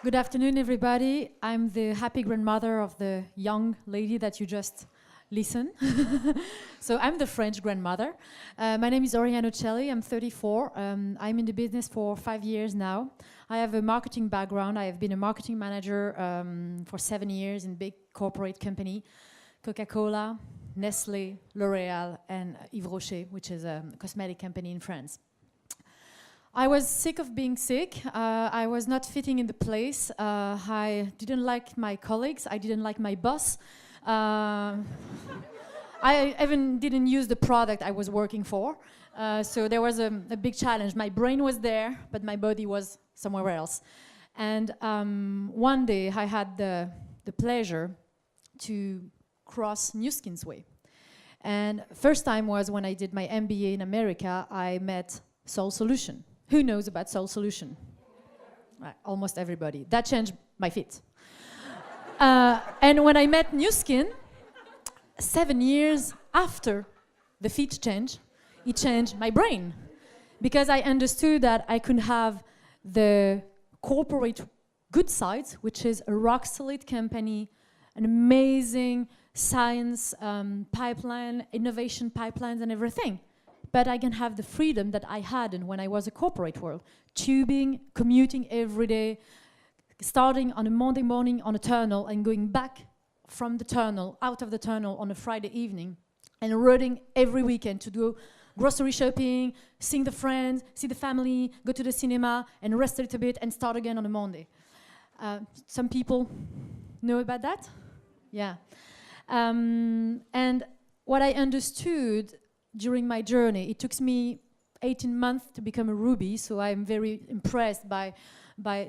Good afternoon, everybody. I'm the happy grandmother of the young lady that you just listened. So I'm the French grandmother. My name is Oriana Ocelli. I'm 34. I'm in the business for 5 years now. I have a marketing background. I have been a marketing manager for 7 years in big corporate company, Coca-Cola, Nestlé, L'Oréal, and Yves Rocher, which is a cosmetic company in France. I was sick of being sick. I was not fitting in the place. I didn't like my colleagues. I didn't like my boss. I even didn't use the product I was working for. So there was a big challenge. My brain was there, but my body was somewhere else. And one day I had the pleasure to cross Nu Skin's way. And first time was when I did my MBA in America. I met Soul Solution. Who knows about Soul Solution? Right, almost everybody. That changed my fit. And when I met Nu Skin, 7 years after the fit change, it changed my brain. Because I understood that I could have the corporate good side, which is a rock solid company, an amazing science pipeline, innovation pipelines and everything. But I can have the freedom that I had when I was a corporate world. Tubing, commuting every day, starting on a Monday morning on a tunnel and going back from the tunnel, out of the tunnel on a Friday evening, and running every weekend to do grocery shopping, seeing the friends, see the family, go to the cinema, and rest a little bit and start again on a Monday. Some people know about that? Yeah. And what I understood during my journey, it took me 18 months to become a Ruby, so I'm very impressed by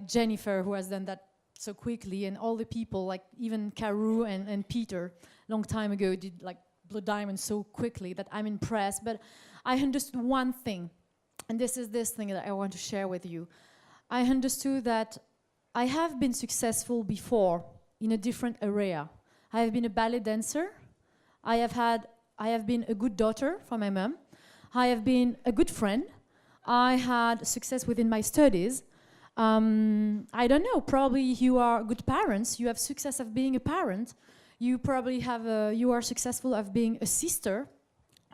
Jennifer, who has done that so quickly, and all the people, like even Carew and Peter, long time ago, did like Blue Diamond so quickly that I'm impressed. But I understood one thing, and this is this thing that I want to share with you. I understood that I have been successful before in a different area. I have been a ballet dancer. I have been a good daughter for my mom. I have been a good friend. I had success within my studies. I don't know, probably you are good parents. You have success of being a parent. You probably you are successful of being a sister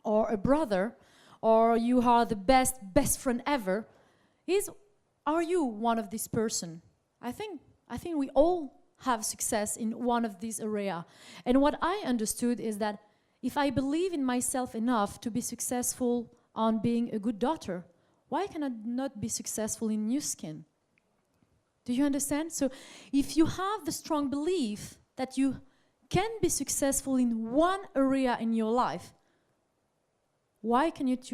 or a brother, or you are the best friend ever. Are you one of these person? I think we all have success in one of these areas. And what I understood is that if I believe in myself enough to be successful on being a good daughter, why can I not be successful in Nu Skin? Do you understand? So if you have the strong belief that you can be successful in one area in your life, why cannot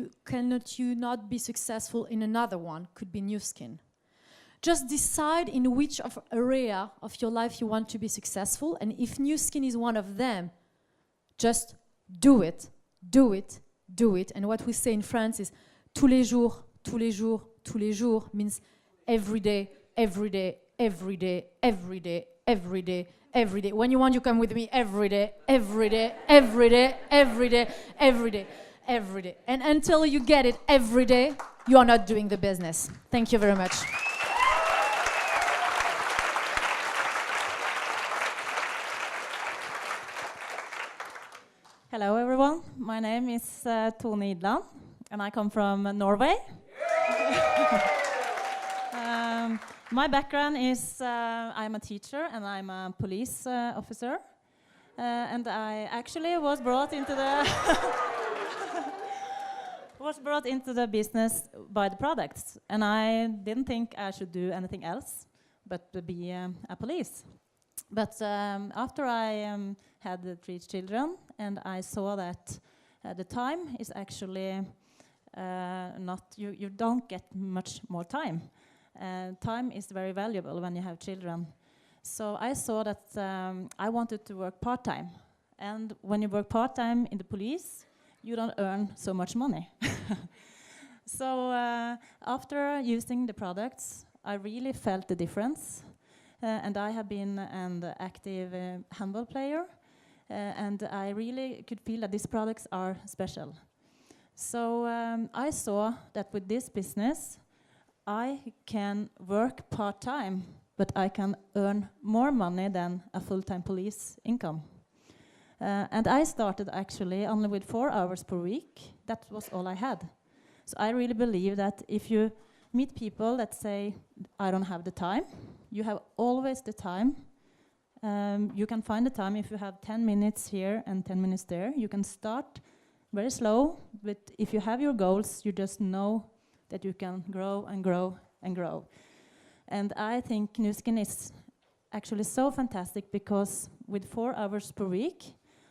you not be successful in another one? Could be Nu Skin. Just decide in which area of your life you want to be successful, and if Nu Skin is one of them, just do it, do it, do it. And what we say in France is tous les jours, tous les jours, tous les jours, means every day, every day, every day, every day, every day, every day. When you want, you come with me every day, every day, every day, every day, every day, every day. And until you get it every day, you are not doing the business. Thank you very much. Hello everyone, my name is Tone Idland and I come from Norway. My background is I'm a teacher and I'm a police officer, and I actually was brought into the business by the products, and I didn't think I should do anything else but to be a police. But after I had 3 children, and I saw that the time is actually you don't get much more time. Time is very valuable when you have children. So I saw that I wanted to work part-time. And when you work part-time in the police, you don't earn so much money. So after using the products, I really felt the difference. And I have been an active handball player, and I really could feel that these products are special. So I saw that with this business, I can work part-time, but I can earn more money than a full-time police income. And I started actually only with 4 hours per week. That was all I had. So I really believe that if you meet people that say, I don't have the time, you have always the time. You can find the time if you have 10 minutes here and 10 minutes there. You can start very slow, but if you have your goals, you just know that you can grow and grow and grow. And I think Nu Skin is actually so fantastic because with 4 hours per week,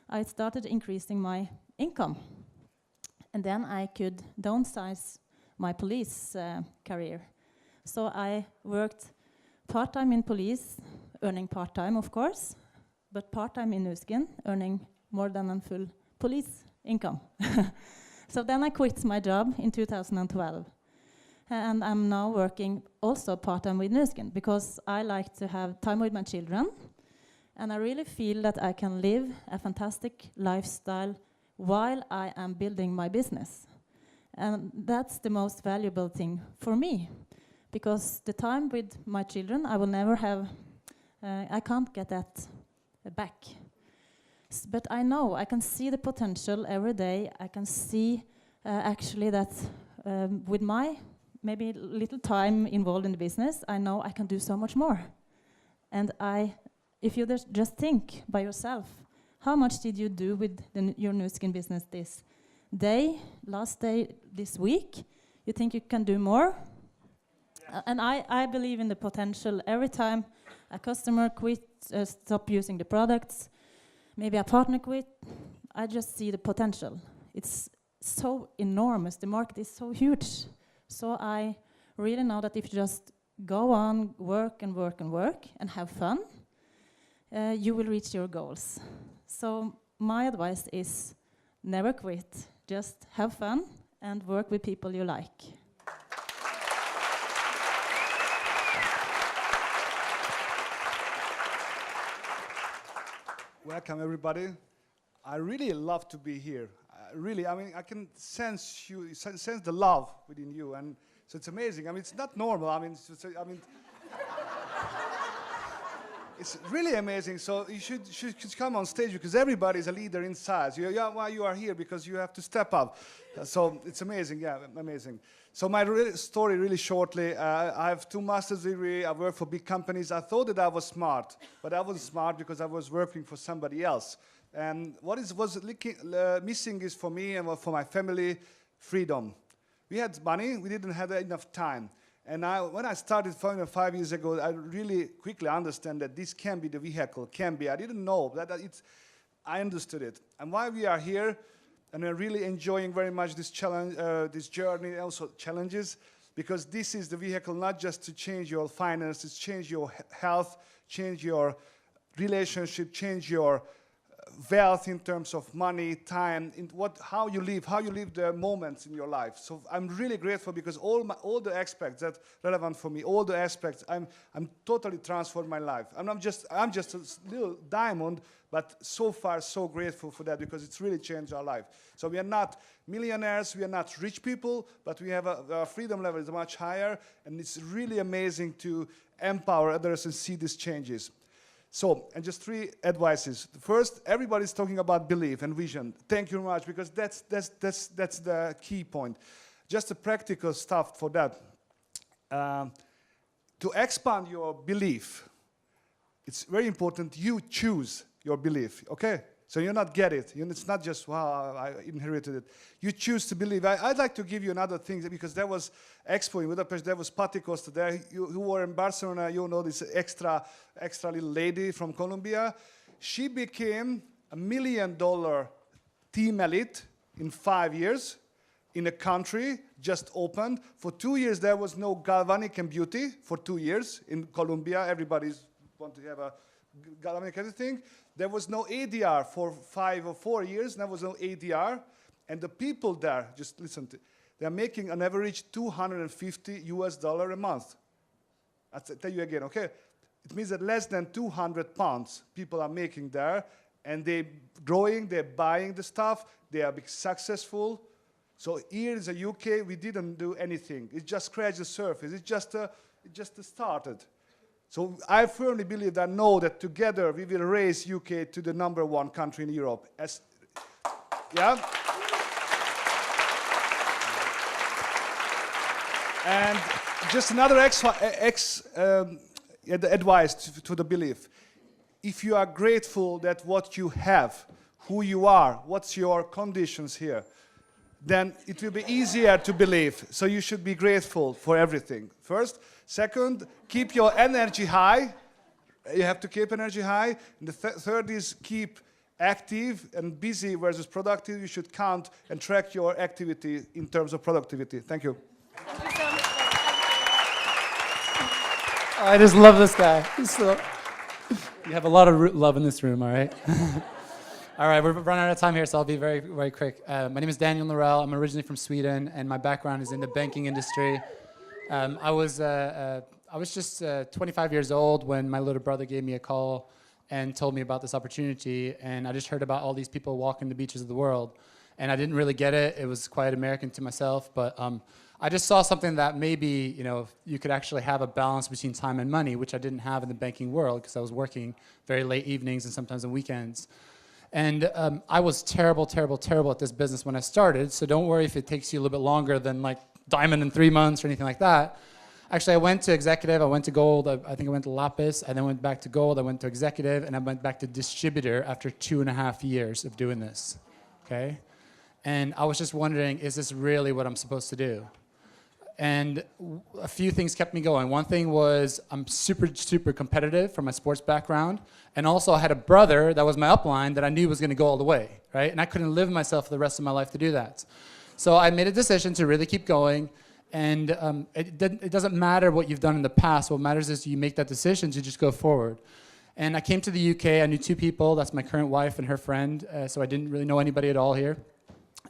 I started increasing my income. And then I could downsize my police career. So I worked part-time in police, earning part-time, of course, but part-time in Nu Skin, earning more than a full police income. So then I quit my job in 2012. And I'm now working also part-time with Nu Skin because I like to have time with my children. And I really feel that I can live a fantastic lifestyle while I am building my business. And that's the most valuable thing for me. Because the time with my children, I will never have, I can't get that back. But I know, I can see the potential every day. I can see actually that with my maybe little time involved in the business, I know I can do so much more. And if you just think by yourself, how much did you do with your Nu Skin business this day, last day, this week? You think you can do more? And I believe in the potential. Every time a customer stop using the products, maybe a partner quit, I just see the potential. It's so enormous. The market is so huge. So I really know that if you just go on, work and work and work and have fun, you will reach your goals. So my advice is never quit. Just have fun and work with people you like. Welcome, everybody. I really love to be here. Really, I mean, I can sense the love within you, and so it's amazing. I mean, it's not normal. I mean, it's really amazing. So you should come on stage because everybody is a leader inside. So why you are here? Because you have to step up. So it's amazing. Yeah, amazing. So my story, really shortly. I have 2 master's degrees. I work for big companies. I thought that I was smart, but I wasn't smart because I was working for somebody else. And what was missing is for me and for my family, freedom. We had money. We didn't have enough time. And when I started 5 years ago, I really quickly understand that this can be the vehicle, can be. I didn't know that I understood it. And why we are here, and we're really enjoying very much this challenge, this journey, also challenges, because this is the vehicle not just to change your finances, change your health, change your relationship, change your wealth in terms of money, time, how you live the moments in your life. So I'm really grateful because all the aspects that relevant for me, all the aspects, I'm totally transformed my life. I'm just a little diamond, but so far so grateful for that because it's really changed our life. So we are not millionaires, we are not rich people, but we have our freedom level is much higher, and it's really amazing to empower others and see these changes. So, and just 3 advices. First, everybody's talking about belief and vision. Thank you very much, because that's the key point. Just the practical stuff for that. To expand your belief, it's very important you choose your belief, okay? So you not get it. It's not just, wow, I inherited it. You choose to believe. I'd like to give you another thing, because there was Expo in Budapest, there was Patti Costa there. You were in Barcelona, you know this extra little lady from Colombia. She became $1 million team elite in 5 years in a country just opened. For 2 years, there was no galvanic and beauty for 2 years in Colombia. Everybody's want to have a galvanic everything. There was no ADR for 5 or 4 years. There was no ADR. And the people there, just listen to, they're making an average $250 a month. I'll tell you again, okay? It means that less than 200 pounds people are making there, and they're growing, they're buying the stuff, they are successful. So here in the UK, we didn't do anything. It just scratched the surface. It just started. So I firmly believe that know that together we will raise UK to the #1 country in Europe. Yeah? And just another advice to the belief. If you are grateful that what you have, who you are, what's your conditions here, then it will be easier to believe. So you should be grateful for everything. First. Second, keep your energy high. You have to keep energy high. And the third is keep active and busy versus productive. You should count and track your activity in terms of productivity. Thank you. Thank you so much. I just love this guy. You have a lot of love in this room, all right? All right, we're running out of time here, so I'll be very, very quick. My name is Daniel Norell. I'm originally from Sweden, and my background is in the banking industry. I was just 25 years old when my little brother gave me a call and told me about this opportunity, and I just heard about all these people walking the beaches of the world, and I didn't really get it. It was quite American to myself, but I just saw something that maybe, you could actually have a balance between time and money, which I didn't have in the banking world because I was working very late evenings and sometimes on weekends. And I was terrible at this business when I started, so don't worry if it takes you a little bit longer than like diamond in 3 months or anything like that. Actually, I went to executive, I went to gold, I think I went to lapis, I then went back to gold, I went to executive, and I went back to distributor after 2.5 years of doing this, okay? And I was just wondering, is this really what I'm supposed to do? And a few things kept me going. One thing was I'm super competitive from my sports background, and also I had a brother that was my upline that I knew was gonna go all the way, right? And I couldn't live myself for the rest of my life to do that. So I made a decision to really keep going, and it doesn't matter what you've done in the past. What matters is you make that decision to just go forward. And I came to the UK. I knew 2 people. That's my current wife and her friend, so I didn't really know anybody at all here.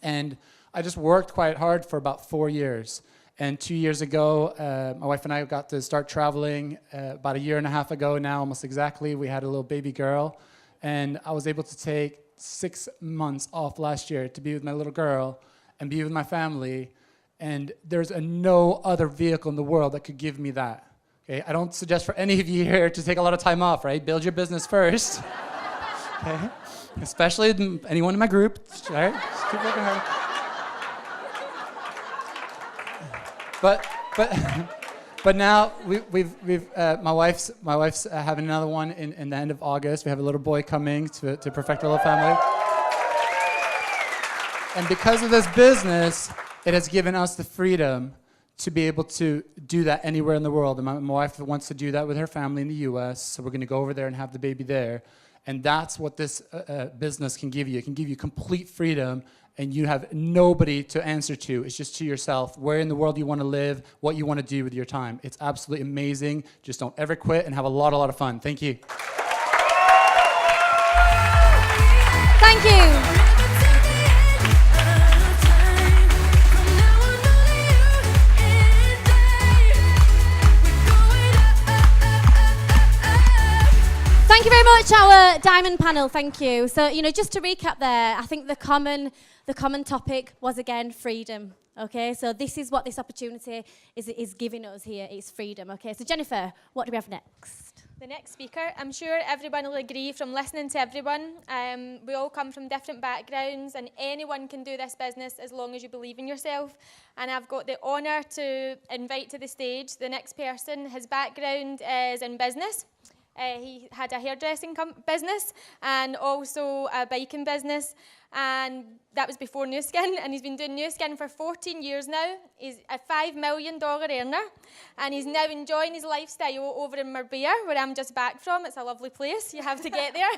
And I just worked quite hard for about 4 years. And 2 years ago, my wife and I got to start traveling. About 1.5 years ago now, almost exactly, we had a little baby girl. And I was able to take 6 months off last year to be with my little girl and be with my family, and there's no other vehicle in the world that could give me that. Okay, I don't suggest for any of you here to take a lot of time off, right? Build your business first, okay? Especially anyone in my group, right? Just keep working hard. But now my wife's having another one in the end of August. We have a little boy coming to perfect our little family. And because of this business, it has given us the freedom to be able to do that anywhere in the world. And my wife wants to do that with her family in the US, so we're going to go over there and have the baby there. And that's what this business can give you. It can give you complete freedom, and you have nobody to answer to. It's just to yourself, where in the world you want to live, what you want to do with your time. It's absolutely amazing. Just don't ever quit and have a lot of fun. Thank you. Thank you. Thank you very much, our Diamond panel. Thank you. So, just to recap there, I think the common topic was, again, freedom. Okay, so this is what this opportunity is giving us here. It's freedom. Okay, so Jennifer, what do we have next? The next speaker, I'm sure everyone will agree from listening to everyone, we all come from different backgrounds, and anyone can do this business as long as you believe in yourself. And I've got the honour to invite to the stage the next person. His background is in business. He had a hairdressing business and also a biking business, and that was before Nu Skin, and he's been doing Nu Skin for 14 years now. He's a $5 million earner, and he's now enjoying his lifestyle over in Marbella, where I'm just back from. It's a lovely place. You have to get there.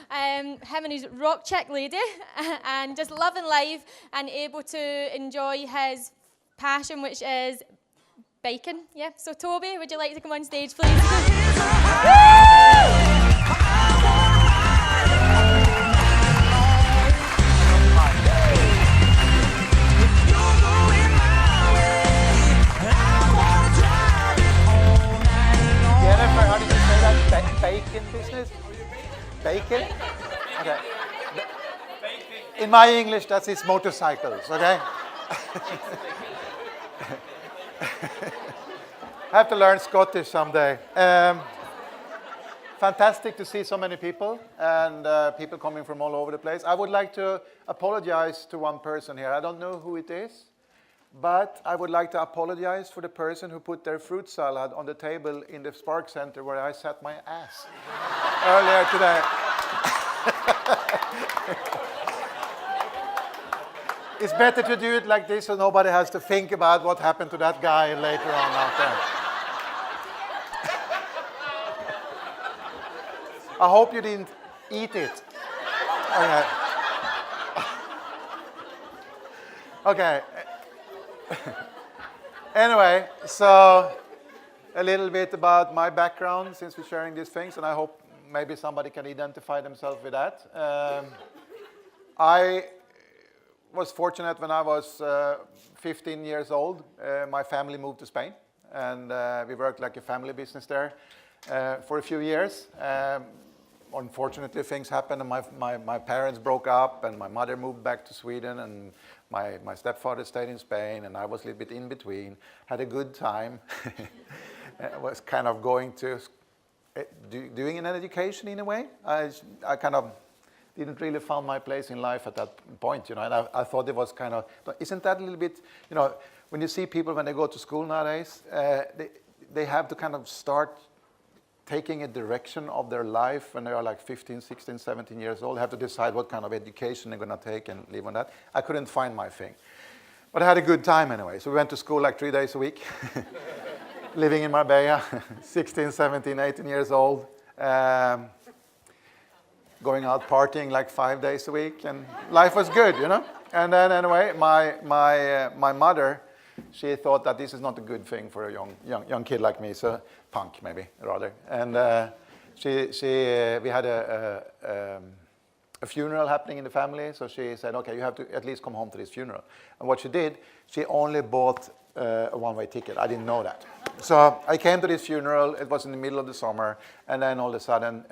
Him and his rock chick lady, and just loving life and able to enjoy his passion, which is biking. Yeah. So Toby, would you like to come on stage, please? Jennifer, how did you say that? Bacon business? Bacon? Okay. In my English, that is motorcycles, okay? I have to learn Scottish someday. fantastic to see so many people and people coming from all over the place. I would like to apologize to one person here. I don't know who it is, but I would like to apologize for the person who put their fruit salad on the table in the Spark Center where I sat my ass earlier today. It's better to do it like this so nobody has to think about what happened to that guy later on out there. I hope you didn't eat it. Okay. Okay. Anyway, so a little bit about my background since we're sharing these things, and I hope maybe somebody can identify themselves with that. I was fortunate when I was 15 years old. My family moved to Spain, and we worked like a family business there for a few years. Unfortunately, things happened, and my parents broke up, and my mother moved back to Sweden, and my stepfather stayed in Spain, and I was a little bit in between. Had a good time. Was kind of going to doing an education in a way. I kind of didn't really find my place in life at that point, you know. And I thought it was kind of, isn't that a little bit, you know, when you see people when they go to school nowadays, they have to kind of start taking a direction of their life when they are like 15, 16, 17 years old. They have to decide what kind of education they're going to take and live on that. I couldn't find my thing. But I had a good time anyway. So we went to school like 3 days a week, living in Marbella, 16, 17, 18 years old, going out partying like 5 days a week, and life was good, you know. And then anyway, my mother, she thought that this is not a good thing for a young kid like me, so punk maybe rather. And we had a funeral happening in the family, so she said, okay, you have to at least come home to this funeral. And what she did, she only bought a one-way ticket. I didn't know that. So I came to this funeral. It was in the middle of the summer, and then all of a sudden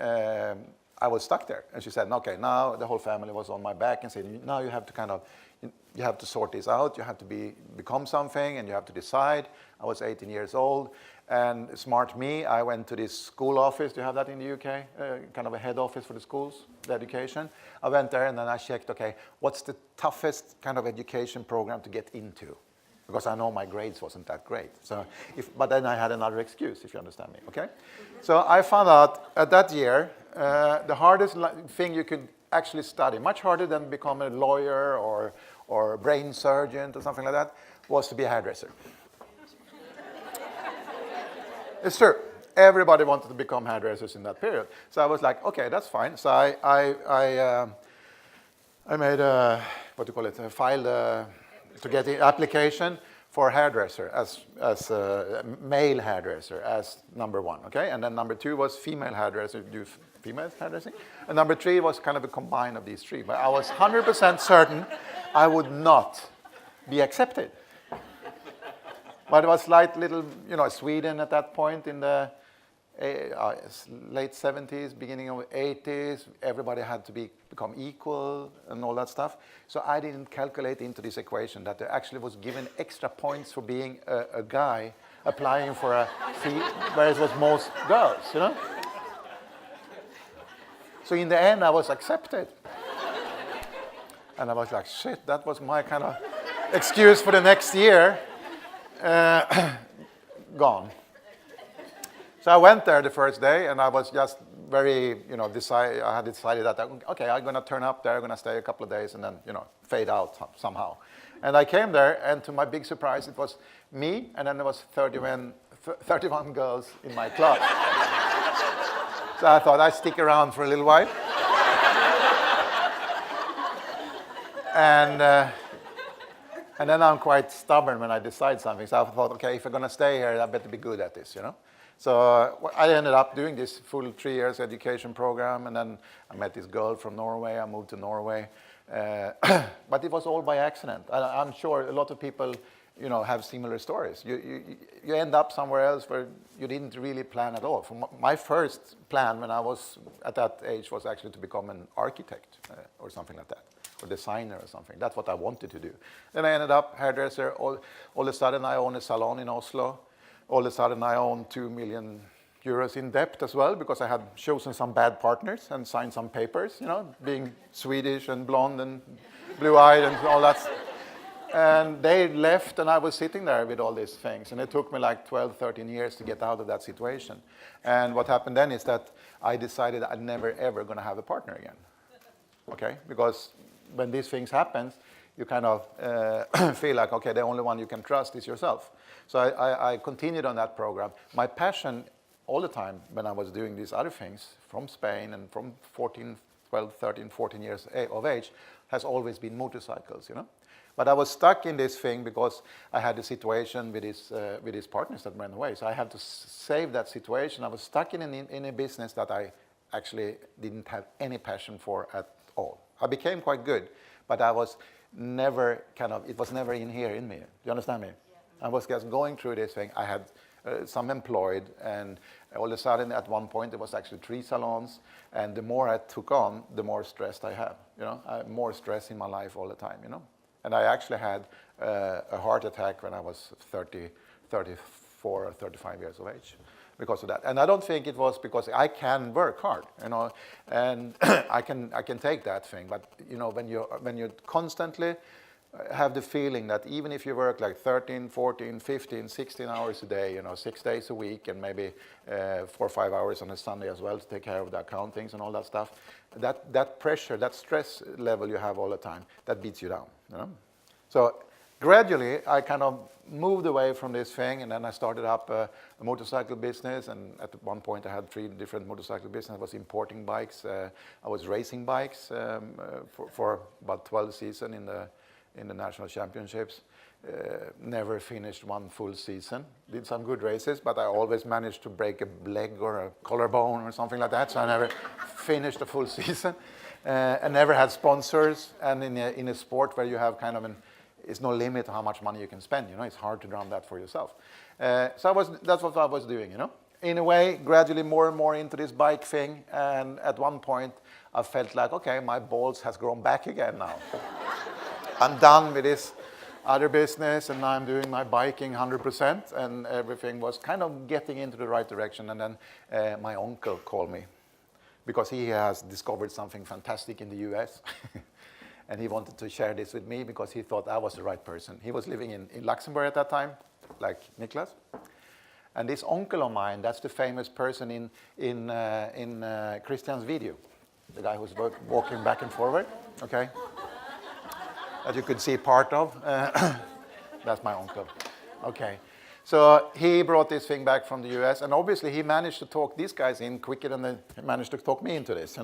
I was stuck there. And she said, okay, now the whole family was on my back and said, now you have to kind of, you have to sort this out. You have to become something, and you have to decide. I was 18 years old, and smart me, I went to this school office. Do you have that in the UK? Kind of a head office for the schools, the education. I went there, and then I checked, okay, what's the toughest kind of education program to get into? Because I know my grades wasn't that great. So, but then I had another excuse, if you understand me, okay? So I found out at that year, the hardest thing you could actually study, much harder than become a lawyer or a brain surgeon or something like that, was to be a hairdresser. It's true. Everybody wanted to become hairdressers in that period. So I was like, okay, that's fine. So I made a, what do you call it, I filed to get the application for hairdresser as a male hairdresser as number one, okay? And then number two was female hairdresser, do female hairdressing. And number three was kind of a combine of these three. But I was 100% certain I would not be accepted. But it was like little, you know, Sweden at that point in the late 70s, beginning of 80s. Everybody had to become equal and all that stuff. So I didn't calculate into this equation that there actually was given extra points for being a guy applying for a fee, whereas it was most girls, you know? So in the end, I was accepted. And I was like, shit, that was my kind of excuse for the next year. Gone. So I went there the first day, and I was just very, you know, I had decided that, okay, I'm going to turn up there, I'm going to stay a couple of days, and then, you know, fade out somehow. And I came there, and to my big surprise, it was me, and then there was 31 girls in my club. So I thought I'd stick around for a little while. And then I'm quite stubborn when I decide something. So I thought, okay, if I'm going to stay here, I better be good at this, you know? So I ended up doing this full 3 years education program, and then I met this girl from Norway. I moved to Norway. But it was all by accident. I'm sure a lot of people, you know, have similar stories. You end up somewhere else where you didn't really plan at all. My first plan when I was at that age was actually to become an architect or something like that, or designer or something. That's what I wanted to do. Then I ended up hairdresser. All of a sudden I own a salon in Oslo. All of a sudden I own 2 million euros in debt as well because I had chosen some bad partners and signed some papers, being Swedish and blonde and blue-eyed and all that. And they left, and I was sitting there with all these things. And it took me like 12, 13 years to get out of that situation. And what happened then is that I decided I'm never, ever going to have a partner again. Okay? Because when these things happen, you kind of feel like, okay, the only one you can trust is yourself. So I continued on that program. My passion all the time when I was doing these other things from Spain and from 12, 13, 14 years of age has always been motorcycles, But I was stuck in this thing because I had a situation with his partners that ran away. So I had to save that situation. I was stuck in a business that I actually didn't have any passion for at all. I became quite good, but I was never it was never in me. Do you understand me? Yeah. I was just going through this thing. I had some employed, and all of a sudden at one point there was actually 3 salons, and the more I took on, the more stressed I have. More stress in my life all the time, And I actually had a heart attack when I was 34 or 35 years of age because of that. And I don't think it was because I can work hard, and I can take that thing. But when you constantly have the feeling that even if you work like 13, 14, 15, 16 hours a day, 6 days a week, and maybe 4 or 5 hours on a Sunday as well to take care of the accountings and all that stuff, that pressure, that stress level you have all the time, that beats you down. So gradually, I kind of moved away from this thing, and then I started up a motorcycle business. And at one point, I had 3 different motorcycle businesses. I was importing bikes. I was racing bikes for about 12 seasons in the national championships. Never finished one full season. Did some good races, but I always managed to break a leg or a collarbone or something like that. So I never finished a full season. I never had sponsors. And in a sport where you have kind of it's no limit to how much money you can spend. It's hard to run that for yourself. So that's what I was doing. In a way, gradually more and more into this bike thing. And at one point, I felt like, okay, my balls has grown back again now. I'm done with this other business, and now I'm doing my biking 100%, and everything was kind of getting into the right direction. And then my uncle called me because he has discovered something fantastic in the US. And he wanted to share this with me because he thought I was the right person. He was living in Luxembourg at that time, like Niklas. And this uncle of mine, that's the famous person in Christian's video, the guy who's walking back and forward, okay? That you could see part of. That's my uncle. Okay. So he brought this thing back from the US, and obviously he managed to talk these guys in quicker than they managed to talk me into this,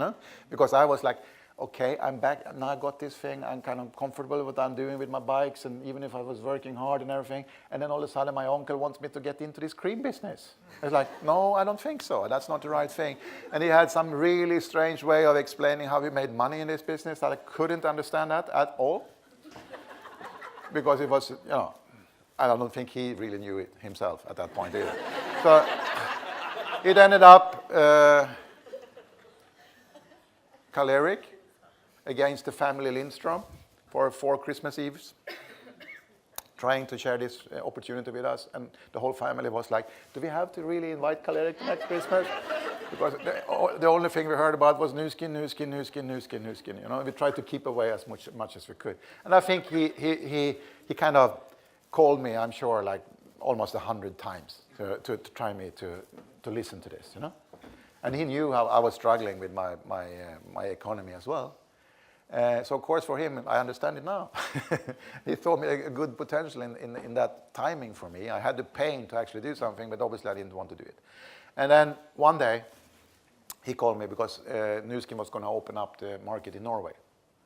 Because I was like, okay, I'm back, now I got this thing, I'm kind of comfortable with what I'm doing with my bikes, and even if I was working hard and everything, and then all of a sudden my uncle wants me to get into this cream business. I was like, no, I don't think so, that's not the right thing. And he had some really strange way of explaining how he made money in this business that I couldn't understand that at all. Because it was, I don't think he really knew it himself at that point either. So it ended up Karl-Erik against the family Lindstrom for 4 Christmas Eves, trying to share this opportunity with us. And the whole family was like, do we have to really invite Karl-Erik next Christmas? Because the only thing we heard about was Nuskin. We tried to keep away as much as we could. And I think he kind of called me, I'm sure, like almost 100 times to try me to listen to this, And he knew how I was struggling with my economy as well. So of course for him, I understand it now. He thought me a good potential in that timing for me. I had the pain to actually do something, but obviously I didn't want to do it. And then one day, he called me because Nuskin was going to open up the market in Norway.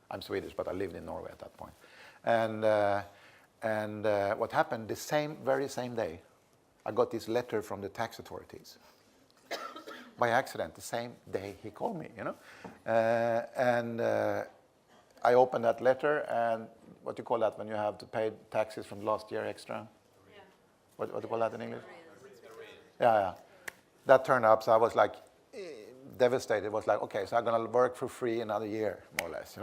I'm Swedish, but I lived in Norway at that point. And what happened, the very same day, I got this letter from the tax authorities. By accident, the same day he called me, I opened that letter, and what do you call that when you have to pay taxes from last year extra? Yeah. What do you call that in English? Yeah. That turned up, so I was like devastated. It was like, okay, so I'm going to work for free another year, more or less,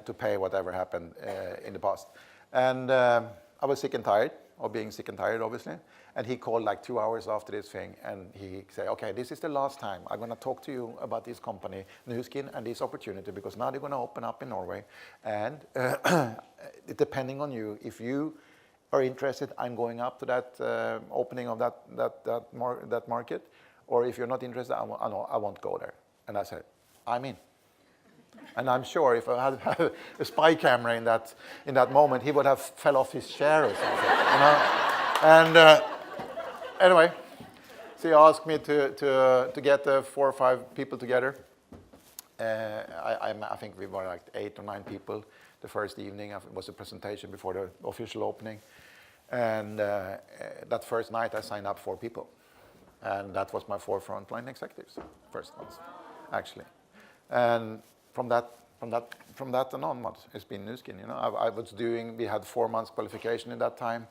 to pay whatever happened in the past. And I was sick and tired of being sick and tired, obviously. And he called like 2 hours after this thing, and he said, okay, this is the last time I'm going to talk to you about this company, Nu Skin, and this opportunity, because now they're going to open up in Norway. And depending on you, if you are interested, I'm going up to that opening of that market. Or if you're not interested, I won't go there. And I said, I'm in. And I'm sure if I had a spy camera in that moment, he would have fell off his chair or something, you know. And anyway, so he asked me to get 4 or 5 people together. I think we were like 8 or 9 people the first evening. It was a presentation before the official opening. And that first night, I signed up 4 people. And that was my 4 frontline executives, first ones, actually. And from that and onwards, it's been Nu Skin. You know, we had 4 months qualification in that time.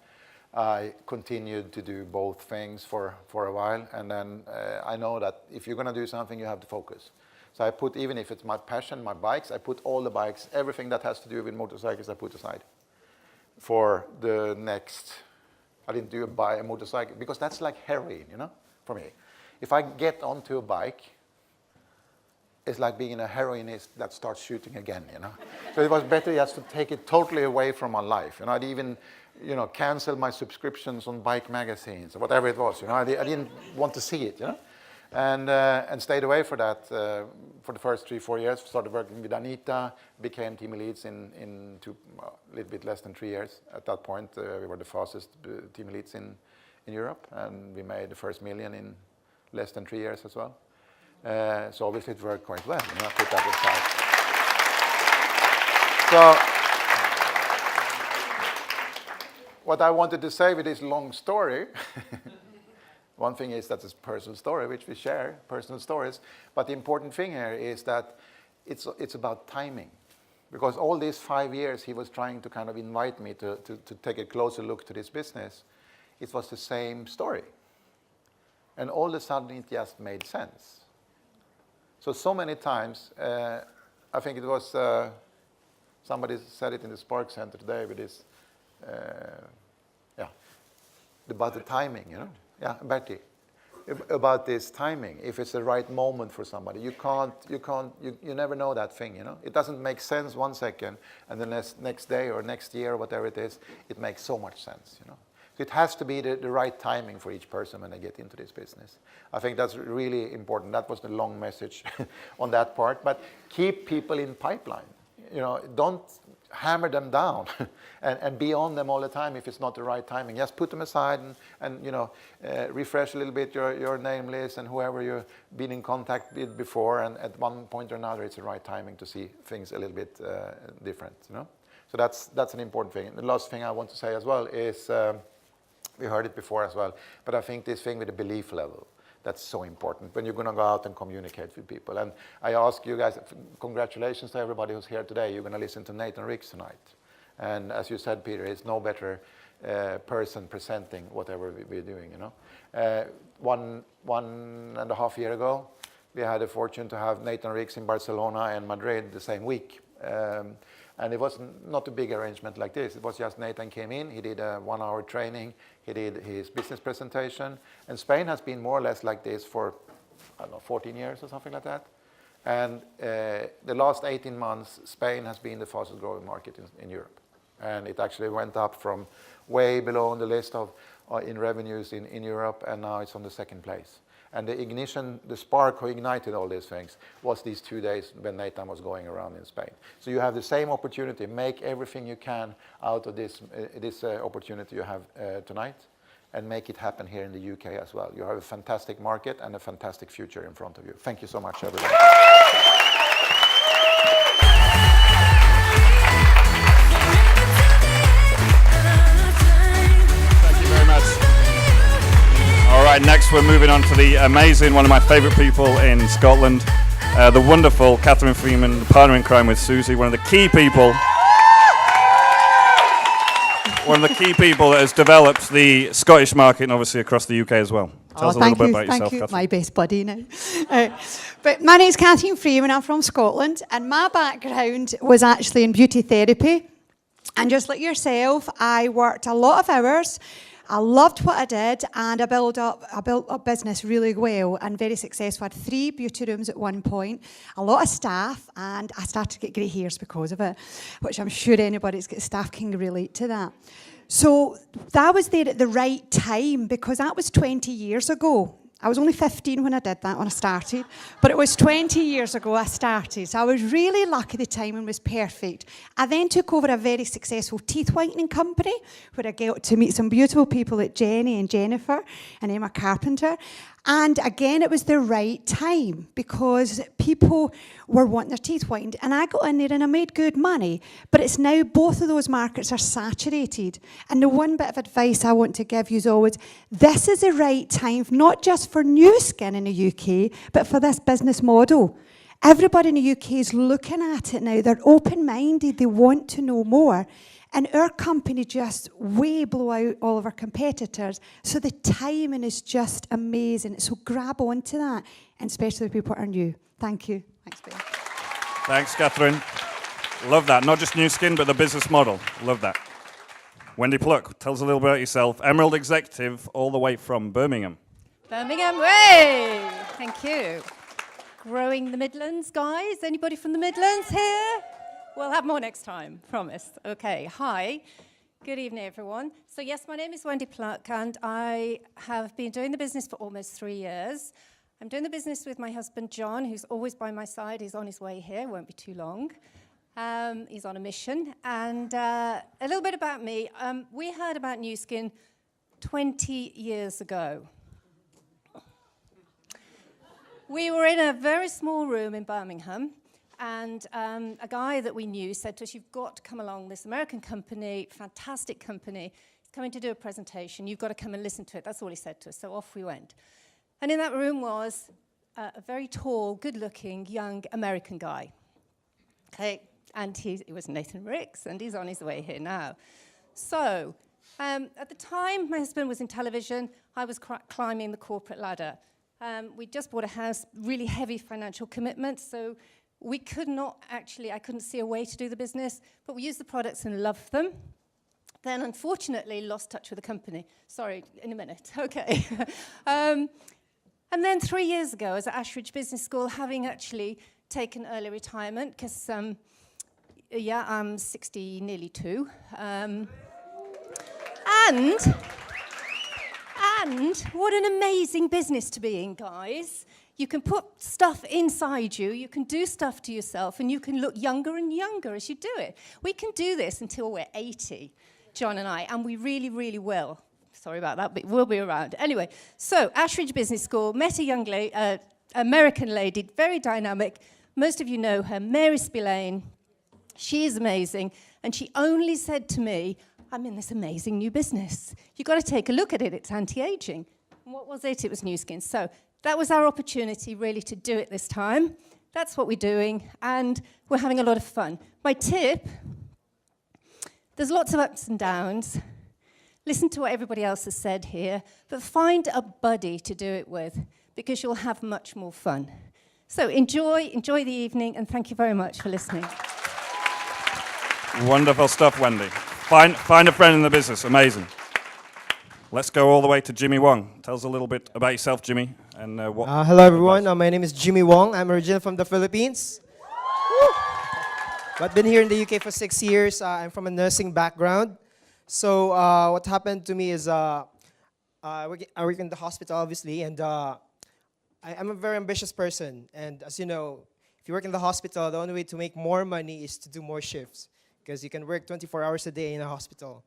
I continued to do both things for a while, and then I know that if you're going to do something, you have to focus. So I put, even if it's my passion, my bikes, I put all the bikes, everything that has to do with motorcycles, I put aside for the next. I didn't buy a motorcycle, because that's like heroin, you know, for me. If I get onto a bike, it's like being a heroinist that starts shooting again, you know. So it was better just to take it totally away from my life. And I'd even, you know, cancel my subscriptions on bike magazines or whatever it was. You know, I didn't want to see it, you know. And stayed away for that for the first 3-4 years. Started working with Anita, became team leads in a little bit less than 3 years. At that point, we were the fastest team leads in Europe, and we made the first million in less than 3 years as well. So obviously it worked quite well, and I put that aside. So what I wanted to say with this long story, one thing is that it's a personal story, which we share, personal stories, but the important thing here is that it's about timing. Because all these 5 years he was trying to kind of invite me to take a closer look to this business, it was the same story. And all of a sudden it just made sense. So many times, I think it was, somebody said it in the Spark Center today with this, about the timing, you know? Yeah, Bertie, about this timing, if it's the right moment for somebody. You never know that thing, you know? It doesn't make sense 1 second, and the next day or next year or whatever it is, it makes so much sense, you know? It has to be the right timing for each person when they get into this business. I think that's really important. That was the long message on that part. But keep people in pipeline. You know, don't hammer them down and be on them all the time if it's not the right timing. Just put them aside and you know, refresh a little bit your name list and whoever you've been in contact with before. And at one point or another, it's the right timing to see things a little bit different. You know, so that's an important thing. And the last thing I want to say as well is. We heard it before as well, but I think this thing with the belief level, that's so important when you're going to go out and communicate with people. And I ask you guys, congratulations to everybody who's here today. You're going to listen to Nathan Ricks tonight. And as you said, Peter, it's no better person presenting whatever we're doing, you know. 1.5 years ago, we had the fortune to have Nathan Ricks in Barcelona and Madrid the same week. And it was not a big arrangement like this. It was just Nathan came in, he did a 1-hour training, he did his business presentation. And Spain has been more or less like this for, I don't know, 14 years or something like that. And the last 18 months, Spain has been the fastest growing market in Europe. And it actually went up from way below on the list of in revenues in Europe, and now it's on the 2nd place. And the ignition, the spark who ignited all these things was these 2 days when Nathan was going around in Spain. So you have the same opportunity. Make everything you can out of this opportunity you have tonight, and make it happen here in the UK as well. You have a fantastic market and a fantastic future in front of you. Thank you so much, everybody. All right, next we're moving on to the amazing, one of my favourite people in Scotland, the wonderful Catherine Freeman, partner in crime with Susie, one of the key people that has developed the Scottish market and obviously across the UK as well. Tell us a little bit about yourself, Catherine. My best buddy now. But my name's Catherine Freeman, I'm from Scotland, and my background was actually in beauty therapy. And just like yourself, I worked a lot of hours. I loved what I did, and I built up business really well and very successful. I had 3 beauty rooms at one point, a lot of staff, and I started to get grey hairs because of it, which I'm sure anybody that's got staff can relate to that. So that was there at the right time, because that was 20 years ago. I was only 15 when I did that, when I started, but it was 20 years ago I started. So I was really lucky, the timing was perfect. I then took over a very successful teeth whitening company, where I got to meet some beautiful people like Jenny and Jennifer and Emma Carpenter. And again, it was the right time, because people were wanting their teeth whitened. And I got in there and I made good money. But it's now both of those markets are saturated. And the one bit of advice I want to give you is always, this is the right time, not just for new skin in the UK, but for this business model. Everybody in the UK is looking at it now. They're open-minded. They want to know more. And our company just way blow out all of our competitors. So the timing is just amazing. So grab onto that, and especially the people that are new. Thank you. Thanks, Ben. Thanks, Catherine. Love that. Not just new skin, but the business model. Love that. Wendy Pluck, tell us a little bit about yourself. Emerald Executive, all the way from Birmingham. Birmingham way! Thank you. Growing the Midlands, guys. Anybody from the Midlands here? We'll have more next time, promise. Okay, hi. Good evening, everyone. So yes, my name is Wendy Pluck, and I have been doing the business for almost 3 years. I'm doing the business with my husband, John, who's always by my side. He's on his way here, won't be too long. He's on a mission. And a little bit about me. We heard about Nu Skin 20 years ago. We were in a very small room in Birmingham, and a guy that we knew said to us, you've got to come along, this American company, fantastic company, is coming to do a presentation, you've got to come and listen to it. That's all he said to us, so off we went. And in that room was a very tall, good-looking, young American guy. Okay, and it was Nathan Ricks, and he's on his way here now. So, at the time, my husband was in television, I was climbing the corporate ladder. We just bought a house, really heavy financial commitments, so we could not actually, I couldn't see a way to do the business, but we used the products and loved them. Then, unfortunately, lost touch with the company. Sorry, in a minute, okay. And then 3 years ago, I was at Ashridge Business School, having actually taken early retirement, because, yeah, I'm 60, nearly 2. And what an amazing business to be in, guys. You can put stuff inside you, you can do stuff to yourself, and you can look younger and younger as you do it. We can do this until we're 80, John and I, and we really, really will. Sorry about that, but we'll be around. Anyway, so Ashridge Business School, met a young lady, American lady, very dynamic. Most of you know her, Mary Spillane. She is amazing, and she only said to me, I'm in this amazing new business. You've got to take a look at it, it's anti-aging. And what was it? It was Nu Skin. So that was our opportunity, really, to do it this time. That's what we're doing, and we're having a lot of fun. My tip, there's lots of ups and downs. Listen to what everybody else has said here, but find a buddy to do it with, because you'll have much more fun. So enjoy the evening, and thank you very much for listening. Wonderful stuff, Wendy. Find a friend in the business. Amazing. Let's go all the way to Jimmy Wong. Tell us a little bit about yourself, Jimmy. And what. Hello, everyone. My name is Jimmy Wong. I'm originally from the Philippines. But been here in the UK for 6 years. I'm from a nursing background. So what happened to me is I work in the hospital, obviously, and I'm a very ambitious person. And as you know, if you work in the hospital, the only way to make more money is to do more shifts, because you can work 24 hours a day in a hospital.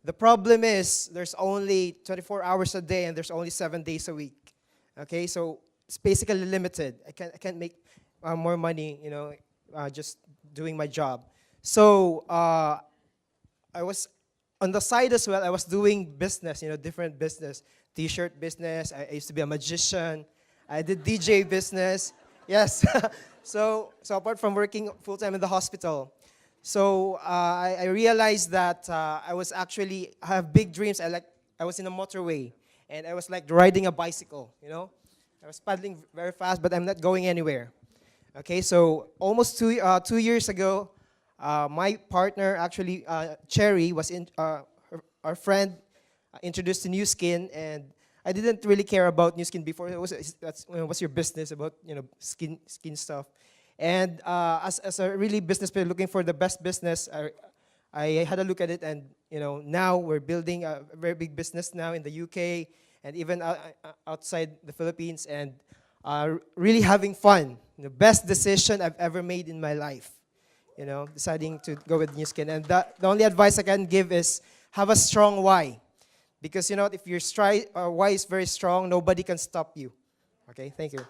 The problem is there's only 24 hours a day and there's only 7 days a week. Okay, so it's basically limited. I can't make more money, just doing my job. So I was on the side as well. I was doing business, different business, T-shirt business. I used to be a magician. I did DJ business. Yes. So apart from working full time in the hospital. So I realized that I have big dreams. I was in a motorway, and I was like riding a bicycle, I was paddling very fast, but I'm not going anywhere. Okay, so almost 2 years ago, my partner, actually, Cherry, was our friend, introduced to New Skin, and I didn't really care about New Skin before. It was what's your business about skin stuff, and as a really business player looking for the best business, I had a look at it, and now we're building a very big business now in the UK and even outside the Philippines, and really having fun. The best decision I've ever made in my life. Deciding to go with New Skin, and the only advice I can give is have a strong why. Because if your why is very strong, nobody can stop you. Okay, thank you.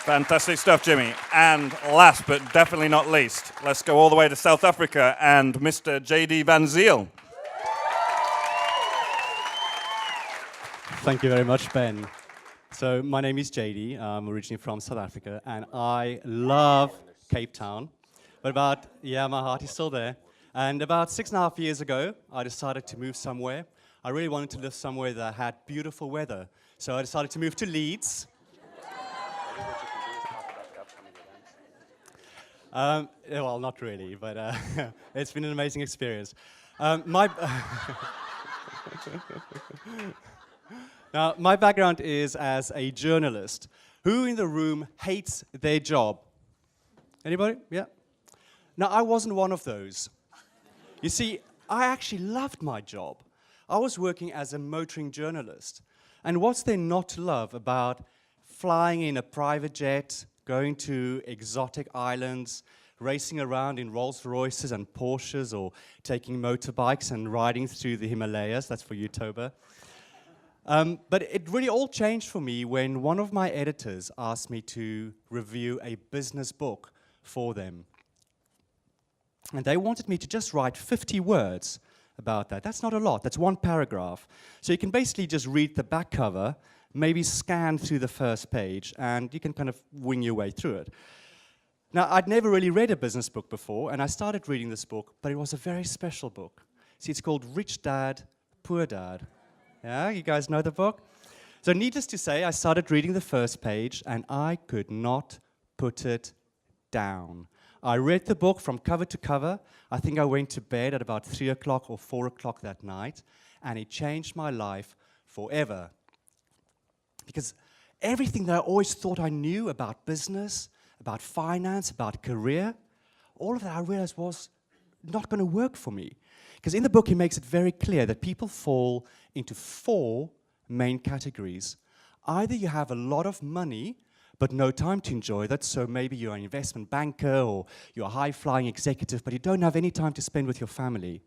Fantastic stuff, Jimmy. And last but definitely not least, let's go all the way to South Africa and Mr. JD Van Ziel. Thank you very much, Ben. So my name is JD. I'm originally from South Africa, and I love Cape Town. But my heart is still there. And about 6.5 years ago, I decided to move somewhere. I really wanted to live somewhere that had beautiful weather. So I decided to move to Leeds. Well, not really, but it's been an amazing experience. Now, my background is as a journalist. Who in the room hates their job? Anybody? Yeah? Now, I wasn't one of those. You see, I actually loved my job. I was working as a motoring journalist. And what's there not to love about flying in a private jet, going to exotic islands, racing around in Rolls Royces and Porsches, or taking motorbikes and riding through the Himalayas? That's for you, Toba. But it really all changed for me when one of my editors asked me to review a business book for them. And they wanted me to just write 50 words about that. That's not a lot. That's one paragraph. So you can basically just read the back cover, maybe scan through the first page, and you can kind of wing your way through it. Now, I'd never really read a business book before, and I started reading this book, but it was a very special book. See, it's called Rich Dad, Poor Dad. Yeah, you guys know the book? So needless to say, I started reading the first page, and I could not put it down. I read the book from cover to cover. I think I went to bed at about 3 o'clock or 4 o'clock that night, and it changed my life forever. Because everything that I always thought I knew about business, about finance, about career, all of that I realized was not going to work for me. Because in the book, he makes it very clear that people fall into 4 main categories. Either you have a lot of money, but no time to enjoy that, so maybe you're an investment banker or you're a high-flying executive, but you don't have any time to spend with your family.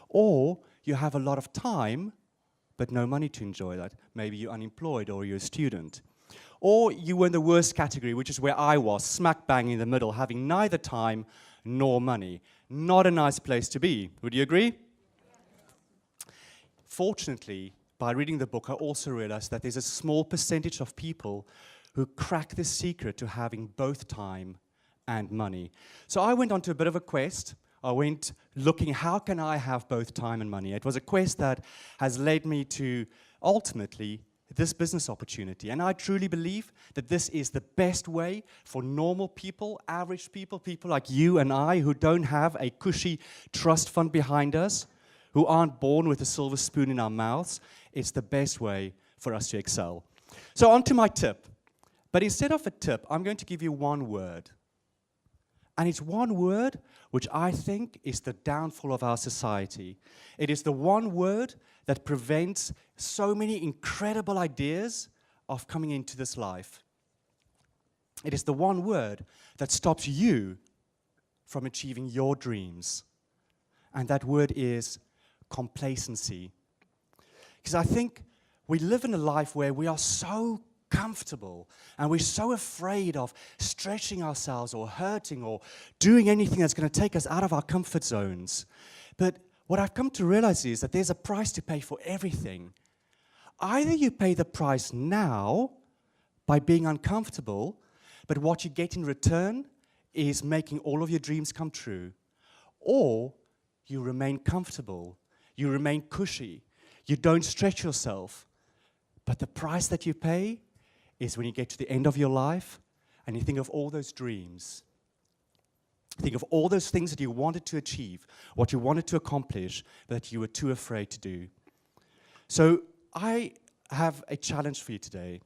Or you have a lot of time, but no money to enjoy that. Maybe you're unemployed or you're a student. Or you were in the worst category, which is where I was, smack bang in the middle, having neither time nor money. Not a nice place to be. Would you agree? Fortunately, by reading the book, I also realized that there's a small percentage of people who crack the secret to having both time and money. So I went on to a bit of a quest. I went looking, how can I have both time and money? It was a quest that has led me to, ultimately, this business opportunity. And I truly believe that this is the best way for normal people, average people, people like you and I, who don't have a cushy trust fund behind us, who aren't born with a silver spoon in our mouths. It's the best way for us to excel. So on to my tip. But instead of a tip, I'm going to give you one word. And it's one word which I think is the downfall of our society. It is the one word that prevents so many incredible ideas of coming into this life. It is the one word that stops you from achieving your dreams. And that word is complacency. Because I think we live in a life where we are so comfortable and we're so afraid of stretching ourselves or hurting or doing anything that's going to take us out of our comfort zones. But what I've come to realize is that there's a price to pay for everything. Either you pay the price now by being uncomfortable, but what you get in return is making all of your dreams come true, or you remain comfortable, you remain cushy, you don't stretch yourself, but the price that you pay is when you get to the end of your life and you think of all those dreams Think of all those things that you wanted to achieve, what you wanted to accomplish, that you were too afraid to do. So I have a challenge for you today.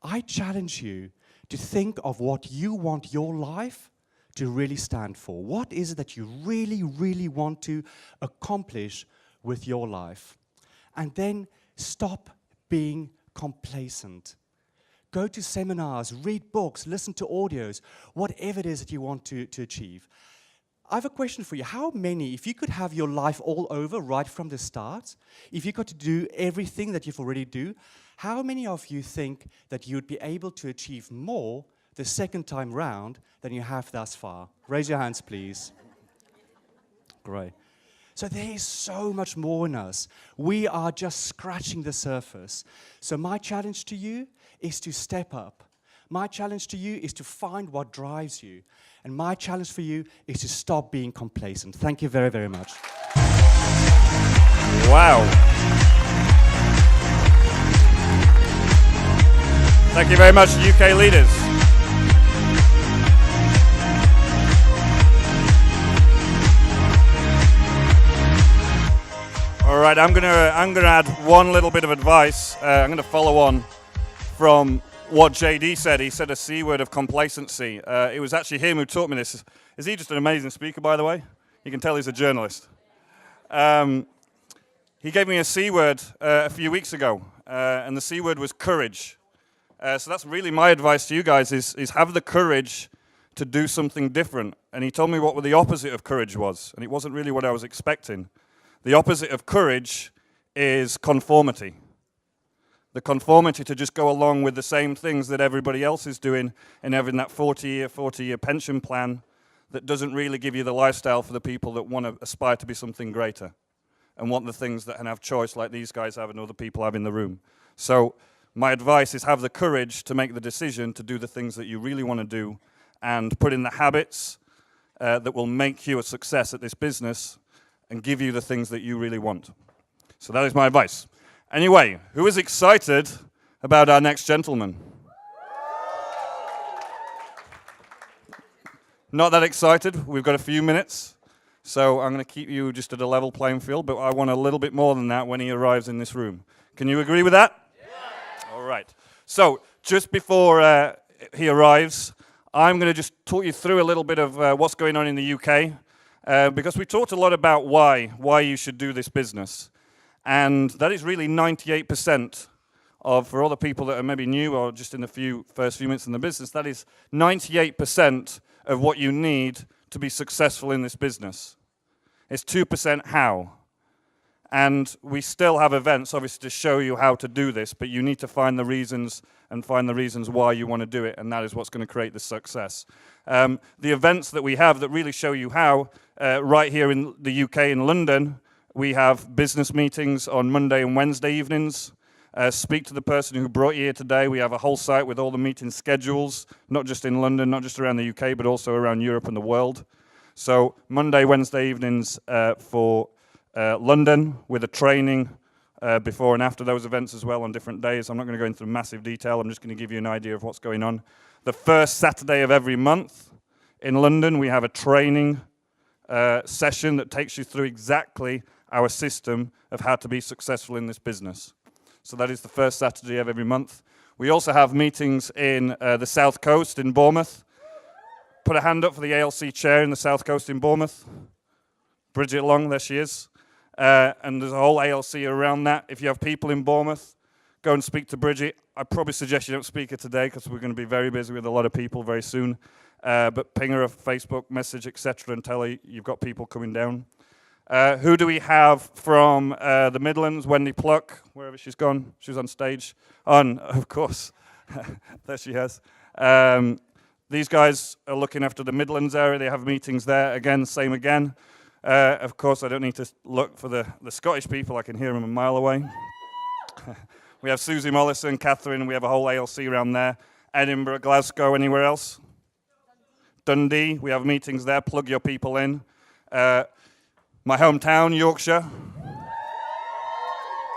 I challenge you to think of what you want your life to really stand for. What is it that you really, really want to accomplish with your life? And then stop being complacent. Go to seminars, read books, listen to audios, whatever it is that you want to achieve. I have a question for you. How many, if you could have your life all over right from the start, if you got to do everything that you've already do, how many of you think that you'd be able to achieve more the second time round than you have thus far? Raise your hands, please. Great. So there is so much more in us. We are just scratching the surface. So my challenge to you is to step up. My challenge to you is to find what drives you. And my challenge for you is to stop being complacent. Thank you very, very much. Wow. Thank you very much, UK leaders. All right, I'm gonna add one little bit of advice. I'm gonna follow on from what JD said. He said a C word of complacency. It was actually him who taught me this. Is he just an amazing speaker, by the way? You can tell he's a journalist. He gave me a C word a few weeks ago, and the C word was courage. So that's really my advice to you guys is have the courage to do something different. And he told me what the opposite of courage was, and it wasn't really what I was expecting. The opposite of courage is conformity. The conformity to just go along with the same things that everybody else is doing and having that 40-year pension plan that doesn't really give you the lifestyle for the people that want to aspire to be something greater and want the things that can have choice like these guys have and other people have in the room. So my advice is have the courage to make the decision to do the things that you really want to do and put in the habits that will make you a success at this business and give you the things that you really want. So that is my advice. Anyway, who is excited about our next gentleman? Not that excited. We've got a few minutes. So I'm going to keep you just at a level playing field, but I want a little bit more than that when he arrives in this room. Can you agree with that? Yeah. All right. So just before he arrives, I'm going to just talk you through a little bit of what's going on in the UK. Because we talked a lot about why you should do this business. And that is really 98% of, for all the people that are maybe new or just in the first few minutes in the business, that is 98% of what you need to be successful in this business. It's 2% how. And we still have events, obviously, to show you how to do this, but you need to find the reasons and find the reasons why you want to do it, and that is what's going to create the success. The events that we have that really show you how, right here in the UK in London, we have business meetings on Monday and Wednesday evenings. Speak to the person who brought you here today. We have a whole site with all the meeting schedules, not just in London, not just around the UK, but also around Europe and the world. So Monday, Wednesday evenings for London with a training before and after those events as well on different days. I'm not going to go into massive detail. I'm just going to give you an idea of what's going on. The first Saturday of every month in London, we have a training session that takes you through exactly our system of how to be successful in this business. So that is the first Saturday of every month. We also have meetings in the South Coast in Bournemouth. Put a hand up for the ALC chair in the South Coast in Bournemouth. Bridget Long, there she is. And there's a whole ALC around that. If you have people in Bournemouth, go and speak to Bridget. I probably suggest you don't speak her today because we're going to be very busy with a lot of people very soon. But ping her a Facebook message, etc., and tell her you've got people coming down. Who do we have from the Midlands? Wendy Pluck, wherever she's gone. She was on stage. Of course. There she has. These guys are looking after the Midlands area. They have meetings there. Again, same again. Of course, I don't need to look for the Scottish people. I can hear them a mile away. We have Susie Mollison, Catherine. We have a whole ALC around there. Edinburgh, Glasgow, anywhere else? Dundee. We have meetings there. Plug your people in. My hometown, Yorkshire.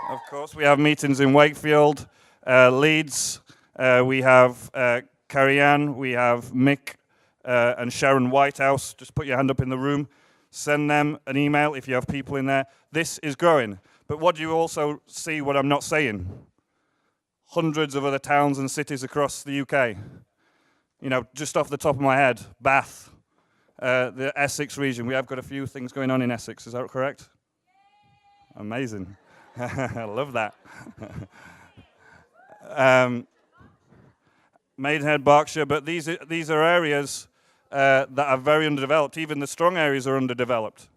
Of course, we have meetings in Wakefield, Leeds. We have Carrie Ann. We have Mick and Sharon Whitehouse. Just put your hand up in the room. Send them an email if you have people in there. This is growing. But what do you also see what I'm not saying? Hundreds of other towns and cities across the UK. You know, just off the top of my head, Bath, the Essex region. We have got a few things going on in Essex, is that correct? Amazing. I love that. Maidenhead, Berkshire, but these are areas that are very underdeveloped. Even the strong areas are underdeveloped.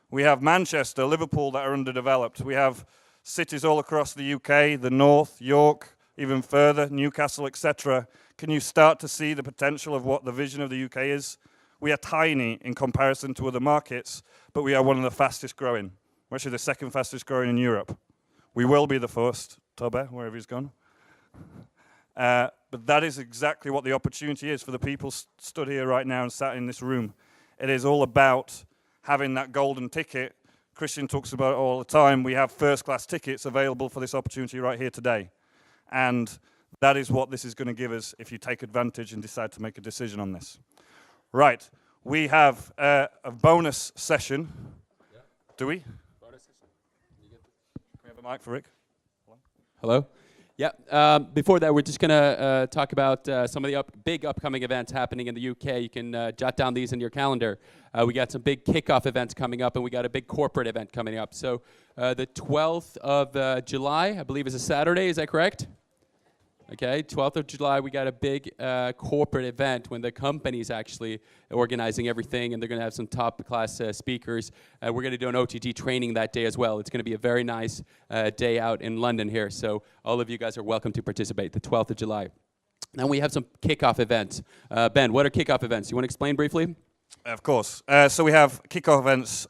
We have Manchester, Liverpool that are underdeveloped. We have cities all across the UK, the north, York, even further, Newcastle, etc. Can you start to see the potential of what the vision of the UK is? We are tiny in comparison to other markets, but we are one of the fastest growing. We're actually the second fastest growing in Europe. We will be the first, Tobe, wherever he's gone. But that is exactly what the opportunity is for the people stood here right now and sat in this room. It is all about having that golden ticket. Christian talks about it all the time. We have first-class tickets available for this opportunity right here today. And that is what this is going to give us if you take advantage and decide to make a decision on this. Right, we have a bonus session. Yeah. Do we? Bonus session. Can we have a mic for Rick? Hello? Yeah, before that, we're just going to talk about some of the big upcoming events happening in the UK. You can jot down these in your calendar. We got some big kickoff events coming up, and we got a big corporate event coming up. So the 12th of July, I believe, is a Saturday. Is that correct? Okay, 12th of July, we got a big corporate event when the company's actually organizing everything, and they're going to have some top-class speakers. We're going to do an OTG training that day as well. It's going to be a very nice day out in London here, so all of you guys are welcome to participate, the 12th of July. Then we have some kickoff events. Ben, what are kickoff events? You want to explain briefly? Of course. So we have kickoff events,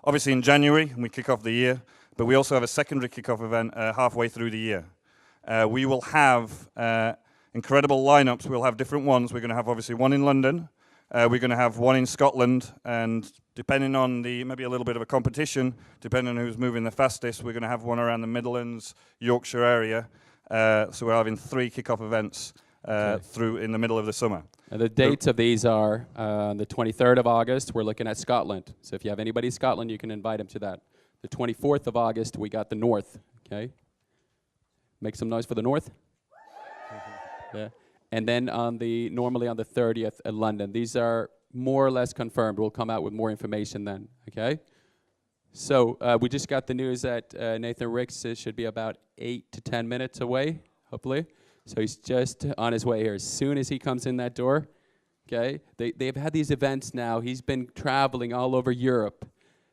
obviously in January, and we kick off the year, but we also have a secondary kickoff event halfway through the year. We will have incredible lineups. We'll have different ones. We're going to have obviously one in London. We're going to have one in Scotland, and depending on maybe a little bit of a competition, depending on who's moving the fastest, we're going to have one around the Midlands, Yorkshire area. So we're having 3 kickoff events through in the middle of the summer. And the dates of these are the 23rd of August, we're looking at Scotland. So if you have anybody in Scotland, you can invite them to that. The 24th of August, we got the North, okay? Make some noise for the North. Yeah. And then normally on the 30th at London. These are more or less confirmed. We'll come out with more information then, okay? So we just got the news that Nathan Ricks should be about 8 to 10 minutes away, hopefully. So he's just on his way here. As soon as he comes in that door, okay? They've had these events now. He's been traveling all over Europe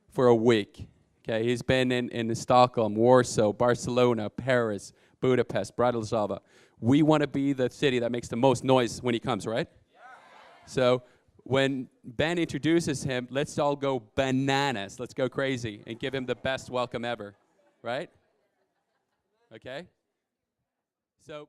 for a week. Okay, he's been in Stockholm, Warsaw, Barcelona, Paris, Budapest, Bratislava. We want to be the city that makes the most noise when he comes, right? Yeah. So when Ben introduces him, let's all go bananas. Let's go crazy and give him the best welcome ever, right? Okay? So